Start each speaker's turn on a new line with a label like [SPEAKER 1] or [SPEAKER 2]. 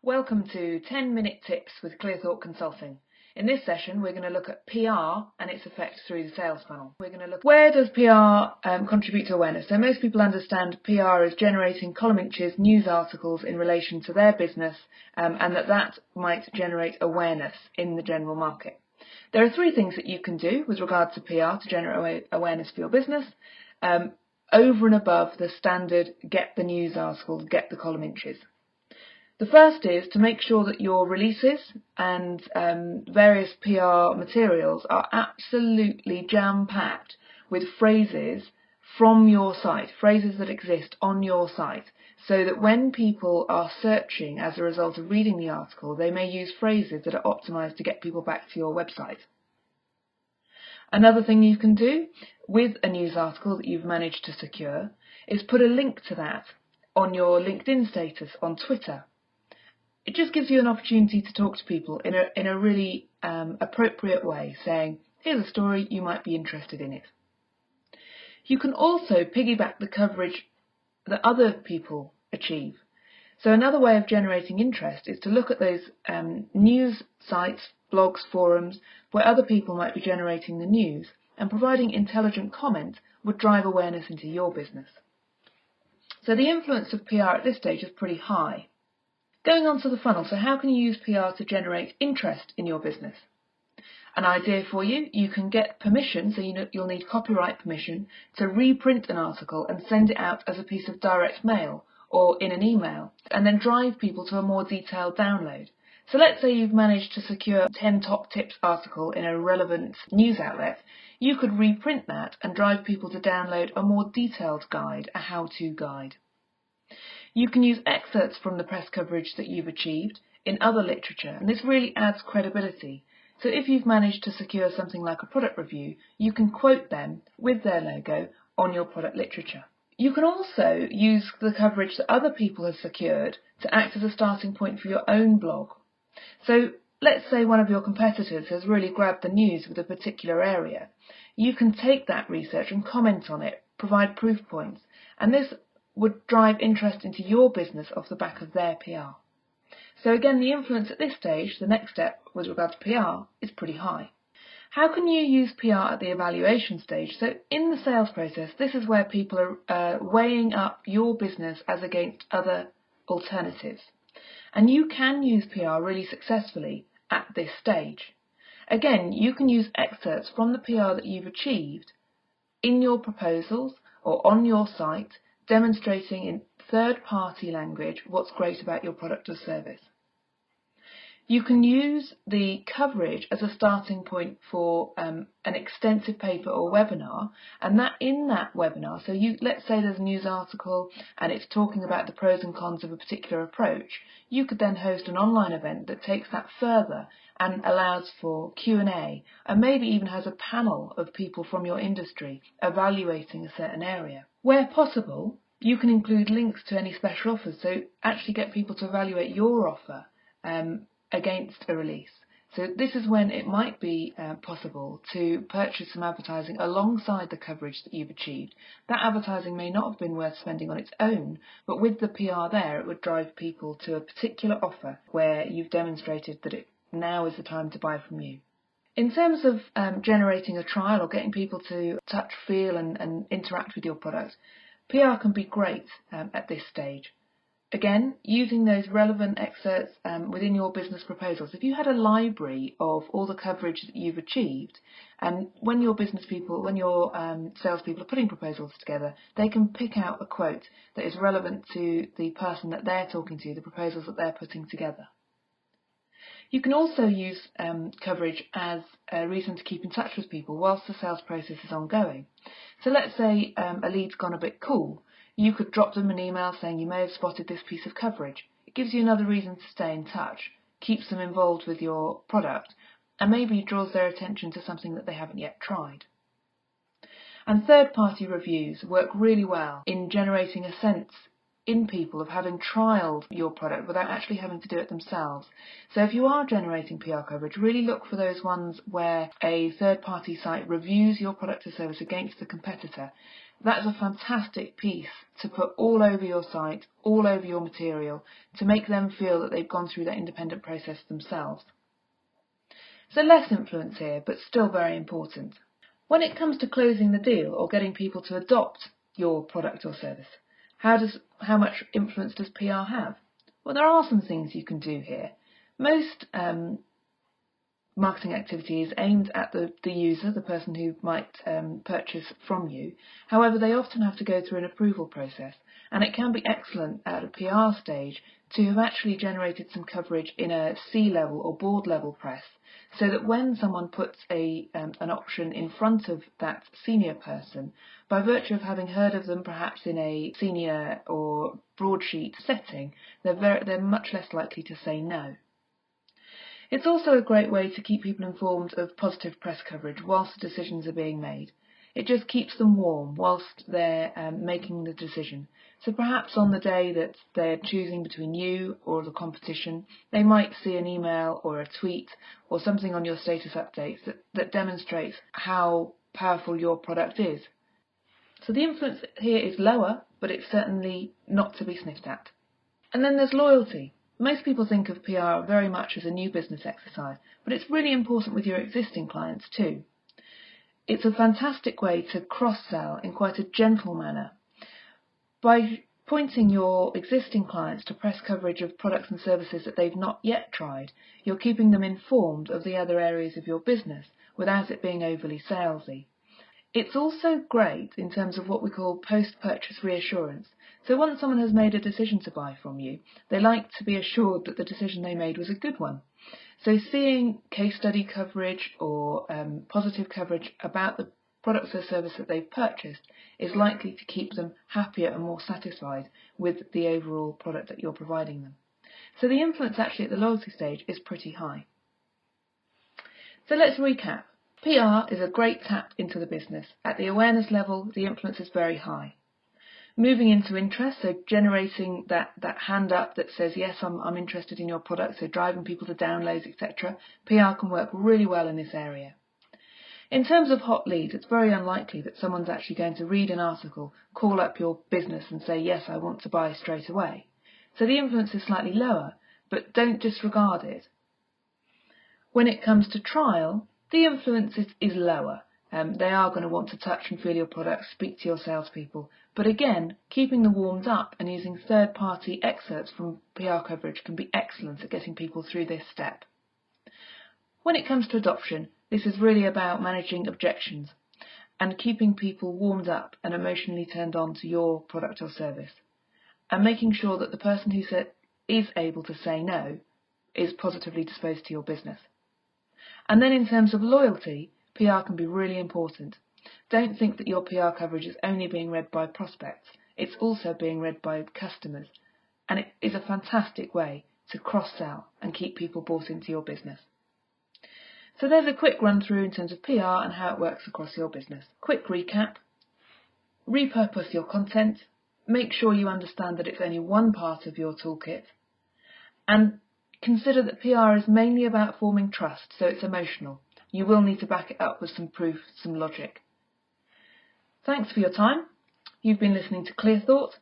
[SPEAKER 1] Welcome to 10-minute tips with Clearthought Consulting. In this session, we're going to look at PR and its effect through the sales funnel. We're going to look at where does PR contribute to awareness. So most people understand PR is generating column inches, news articles in relation to their business, and that might generate awareness in the general market. There are three things that you can do with regard to PR to generate awareness for your business, over and above the standard get the news articles, get the column inches. The first is to make sure that your releases and various PR materials are absolutely jam-packed with phrases from your site, phrases that exist on your site, so that when people are searching as a result of reading the article, they may use phrases that are optimized to get people back to your website. Another thing you can do with a news article that you've managed to secure is put a link to that on your LinkedIn status on Twitter. It just gives you an opportunity to talk to people in a really appropriate way, saying, here's a story, you might be interested in it. You can also piggyback the coverage that other people achieve. So another way of generating interest is to look at those news sites, blogs, forums, where other people might be generating the news, and providing intelligent comment would drive awareness into your business. So the influence of PR at this stage is pretty high. Going on to the funnel, so how can you use PR to generate interest in your business? An idea for you, you can get permission, so you'll need copyright permission, to reprint an article and send it out as a piece of direct mail or in an email, and then drive people to a more detailed download. So let's say you've managed to secure a 10 top tips article in a relevant news outlet. You could reprint that and drive people to download a more detailed guide, a how-to guide. You can use excerpts from the press coverage that you've achieved in other literature, and this really adds credibility. So if you've managed to secure something like a product review, you can quote them with their logo on your product literature. You can also use the coverage that other people have secured to act as a starting point for your own blog. So let's say one of your competitors has really grabbed the news with a particular area. You can take that research and comment on it, provide proof points, and this would drive interest into your business off the back of their PR. So again, the influence at this stage, the next step with regard to PR, is pretty high. How can you use PR at the evaluation stage? So in the sales process, this is where people are weighing up your business as against other alternatives. And you can use PR really successfully at this stage. Again, you can use excerpts from the PR that you've achieved in your proposals or on your site, demonstrating in third-party language what's great about your product or service. You can use the coverage as a starting point for an extensive paper or webinar, and that in that webinar, so let's say there's a news article and it's talking about the pros and cons of a particular approach, you could then host an online event that takes that further and allows for Q&A, and maybe even has a panel of people from your industry evaluating a certain area. Where possible, you can include links to any special offers, so actually get people to evaluate your offer against a release. So this is when it might be possible to purchase some advertising alongside the coverage that you've achieved. That advertising may not have been worth spending on its own, but with the PR there, it would drive people to a particular offer where you've demonstrated that now is the time to buy from you. In terms of generating a trial or getting people to touch, feel and interact with your product, PR can be great at this stage. Again, using those relevant excerpts within your business proposals. If you had a library of all the coverage that you've achieved, and when your salespeople are putting proposals together, they can pick out a quote that is relevant to the person that they're talking to, the proposals that they're putting together. You can also use coverage as a reason to keep in touch with people whilst the sales process is ongoing. So let's say a lead's gone a bit cool. You could drop them an email saying you may have spotted this piece of coverage. It gives you another reason to stay in touch, keeps them involved with your product, and maybe draws their attention to something that they haven't yet tried. And third-party reviews work really well in generating a sense in people of having trialled your product without actually having to do it themselves. So if you are generating PR coverage, really look for those ones where a third-party site reviews your product or service against the competitor, That's a fantastic piece to put all over your site, all over your material, to make them feel that they've gone through that independent process themselves. So less influence here, but still very important. When it comes to closing the deal or getting people to adopt your product or service, how much influence does PR have? Well, there are some things you can do here. Most marketing activity is aimed at the user, the person who might purchase from you. However, they often have to go through an approval process, and it can be excellent at a PR stage to have actually generated some coverage in a C-level or board level press, so that when someone puts an option in front of that senior person, by virtue of having heard of them perhaps in a senior or broadsheet setting, they're much less likely to say no. It's also a great way to keep people informed of positive press coverage whilst the decisions are being made. It just keeps them warm whilst they're making the decision. So perhaps on the day that they're choosing between you or the competition, they might see an email or a tweet or something on your status updates that demonstrates how powerful your product is. So the influence here is lower, but it's certainly not to be sniffed at. And then there's loyalty. Most people think of PR very much as a new business exercise, but it's really important with your existing clients too. It's a fantastic way to cross-sell in quite a gentle manner. By pointing your existing clients to press coverage of products and services that they've not yet tried, you're keeping them informed of the other areas of your business without it being overly salesy. It's also great in terms of what we call post-purchase reassurance. So once someone has made a decision to buy from you, they like to be assured that the decision they made was a good one. So seeing case study coverage or positive coverage about the products or service that they've purchased is likely to keep them happier and more satisfied with the overall product that you're providing them. So the influence actually at the loyalty stage is pretty high. So let's recap. PR is a great tap into the business. At the awareness level, the influence is very high. Moving into interest, so generating that hand up that says, yes, I'm interested in your product, so driving people to downloads, etc. PR can work really well in this area. In terms of hot leads, it's very unlikely that someone's actually going to read an article, call up your business and say, yes, I want to buy straight away. So the influence is slightly lower, but don't disregard it. When it comes to trial, the influence is lower. They are going to want to touch and feel your product, speak to your salespeople. But again, keeping them warmed up and using third-party excerpts from PR coverage can be excellent at getting people through this step. When it comes to adoption, this is really about managing objections and keeping people warmed up and emotionally turned on to your product or service, and making sure that the person who is able to say no is positively disposed to your business. And then in terms of loyalty, PR can be really important. Don't think that your PR coverage is only being read by prospects. It's also being read by customers. And it is a fantastic way to cross-sell and keep people bought into your business. So there's a quick run through in terms of PR and how it works across your business. Quick recap. Repurpose your content. Make sure you understand that it's only one part of your toolkit. And consider that PR is mainly about forming trust, so it's emotional. You will need to back it up with some proof, some logic. Thanks for your time. You've been listening to Clear Thought.